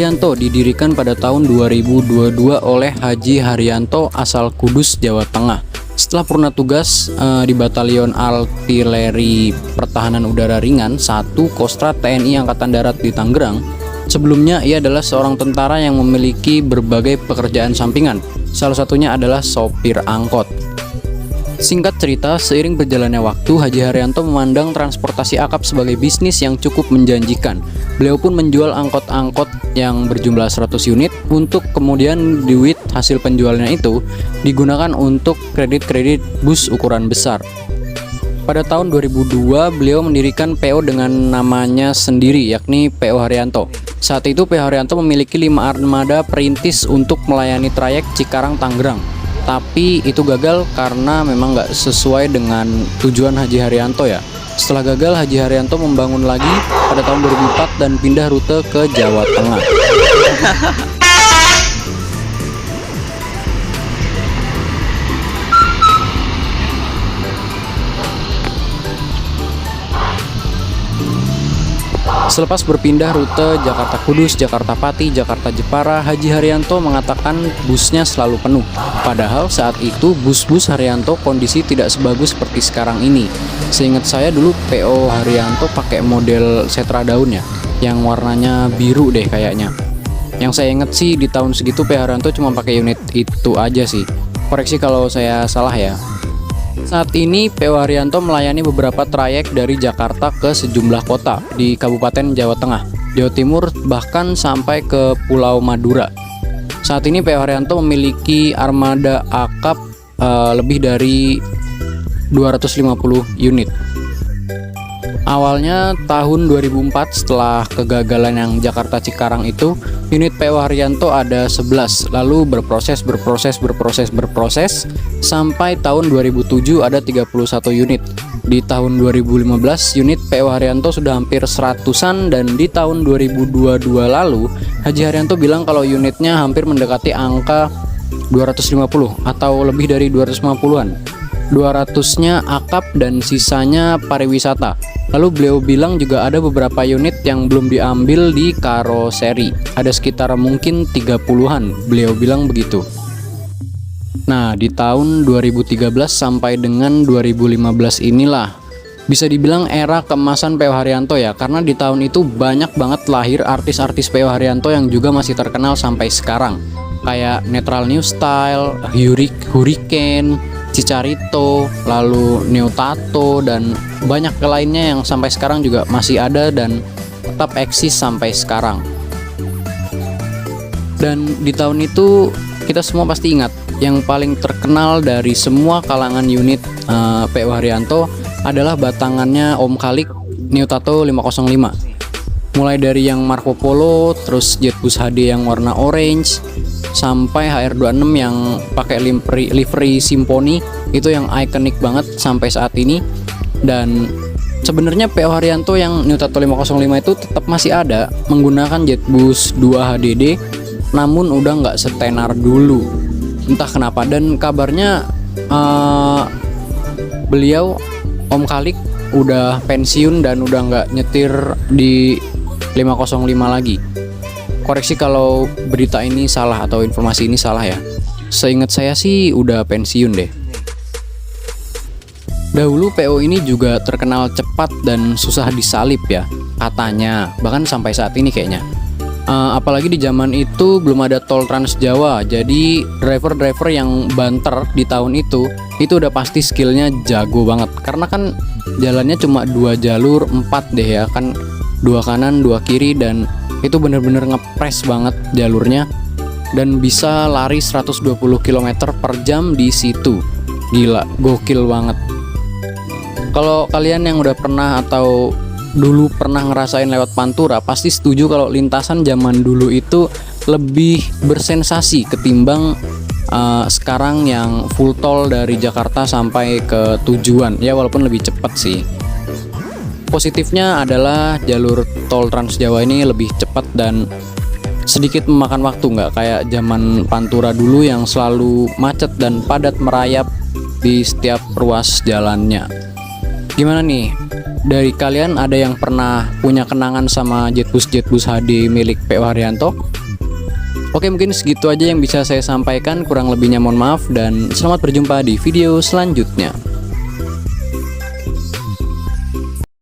Haryanto didirikan pada tahun 2022 oleh Haji Haryanto asal Kudus, Jawa Tengah. Setelah purna tugas di Batalion Artileri Pertahanan Udara Ringan 1 Kostrat TNI Angkatan Darat di Tangerang, sebelumnya ia adalah seorang tentara yang memiliki berbagai pekerjaan sampingan. Salah satunya adalah sopir angkot. Singkat cerita, seiring berjalannya waktu, Haji Haryanto memandang transportasi akap sebagai bisnis yang cukup menjanjikan. Beliau pun menjual angkot-angkot yang berjumlah 100 unit untuk kemudian duit hasil penjualnya itu digunakan untuk kredit-kredit bus ukuran besar. Pada tahun 2002, beliau mendirikan PO dengan namanya sendiri, yakni PO Haryanto. Saat itu PO Haryanto memiliki 5 armada perintis untuk melayani trayek Cikarang-Tangerang. Tapi itu gagal karena memang nggak sesuai dengan tujuan Haji Haryanto ya. Setelah gagal, Haji Haryanto membangun lagi pada tahun 2004 dan pindah rute ke Jawa Tengah. Selepas berpindah rute Jakarta Kudus, Jakarta Pati, Jakarta Jepara, Haji Haryanto mengatakan busnya selalu penuh. Padahal saat itu bus-bus Haryanto kondisi tidak sebagus seperti sekarang ini. Seingat saya dulu PO Haryanto pakai model Setra daun ya, yang warnanya biru deh kayaknya. Yang saya ingat sih di tahun segitu PO Haryanto cuma pakai unit itu aja sih. Koreksi kalau saya salah ya. Saat ini PO Haryanto melayani beberapa trayek dari Jakarta ke sejumlah kota di Kabupaten Jawa Tengah, Jawa Timur, bahkan sampai ke Pulau Madura. Saat ini PO Haryanto memiliki armada akap lebih dari 250 unit. Awalnya tahun 2004 setelah kegagalan yang Jakarta Cikarang itu, unit PO Haryanto ada 11, lalu berproses sampai tahun 2007 ada 31 unit. Di tahun 2015 unit PO Haryanto sudah hampir 100-an dan di tahun 2022 lalu Haji Haryanto bilang kalau unitnya hampir mendekati angka 250 atau lebih dari 250-an. 200-nya akap dan sisanya pariwisata. Lalu beliau bilang juga ada beberapa unit yang belum diambil di karoseri. Ada sekitar mungkin 30-an, beliau bilang begitu. Nah, di tahun 2013 sampai dengan 2015 inilah bisa dibilang era keemasan PO Haryanto ya, karena di tahun itu banyak banget lahir artis-artis PO Haryanto yang juga masih terkenal sampai sekarang. Kayak Netral New Style, Hurricane, Cicarito, lalu Neo Tato, dan banyak lainnya yang sampai sekarang juga masih ada dan tetap eksis sampai sekarang. Dan di tahun itu kita semua pasti ingat yang paling terkenal dari semua kalangan unit PO Haryanto adalah batangannya Om Kalik Neo Tato 505. Mulai dari yang Marco Polo, terus Jetbus HD yang warna orange, sampai HR26 yang pakai livery Symphony, itu yang ikonik banget sampai saat ini. Dan sebenarnya PO Haryanto yang Neo Tato 505 itu tetap masih ada menggunakan Jetbus 2 HDD, namun udah nggak setenar dulu, entah kenapa. Dan kabarnya beliau Om Kalik udah pensiun dan udah nggak nyetir di 505 lagi. Koreksi kalau berita ini salah atau informasi ini salah ya. Seingat saya sih udah pensiun deh. Dahulu PO ini juga terkenal cepat dan susah disalip ya, katanya. Bahkan sampai saat ini kayaknya. Apalagi di zaman itu belum ada tol Trans Jawa. Jadi driver-driver yang banter di tahun itu udah pasti skillnya jago banget. Karena kan jalannya cuma 2 jalur 4 deh ya kan, 2 kanan 2 kiri, dan itu bener-bener ngepres banget jalurnya dan bisa lari 120 km per jam di situ. Gila, gokil banget. Kalau kalian yang udah pernah atau dulu pernah ngerasain lewat Pantura, pasti setuju kalau lintasan zaman dulu itu lebih bersensasi ketimbang sekarang yang full tol dari Jakarta sampai ke tujuan. Ya walaupun lebih cepat sih. Positifnya adalah jalur tol Trans Jawa ini lebih cepat dan sedikit memakan waktu, nggak kayak zaman Pantura dulu yang selalu macet dan padat merayap di setiap ruas jalannya. Gimana nih? Dari kalian ada yang pernah punya kenangan sama Jetbus HD milik PO Haryanto? Oke, mungkin segitu aja yang bisa saya sampaikan, kurang lebihnya mohon maaf dan selamat berjumpa di video selanjutnya.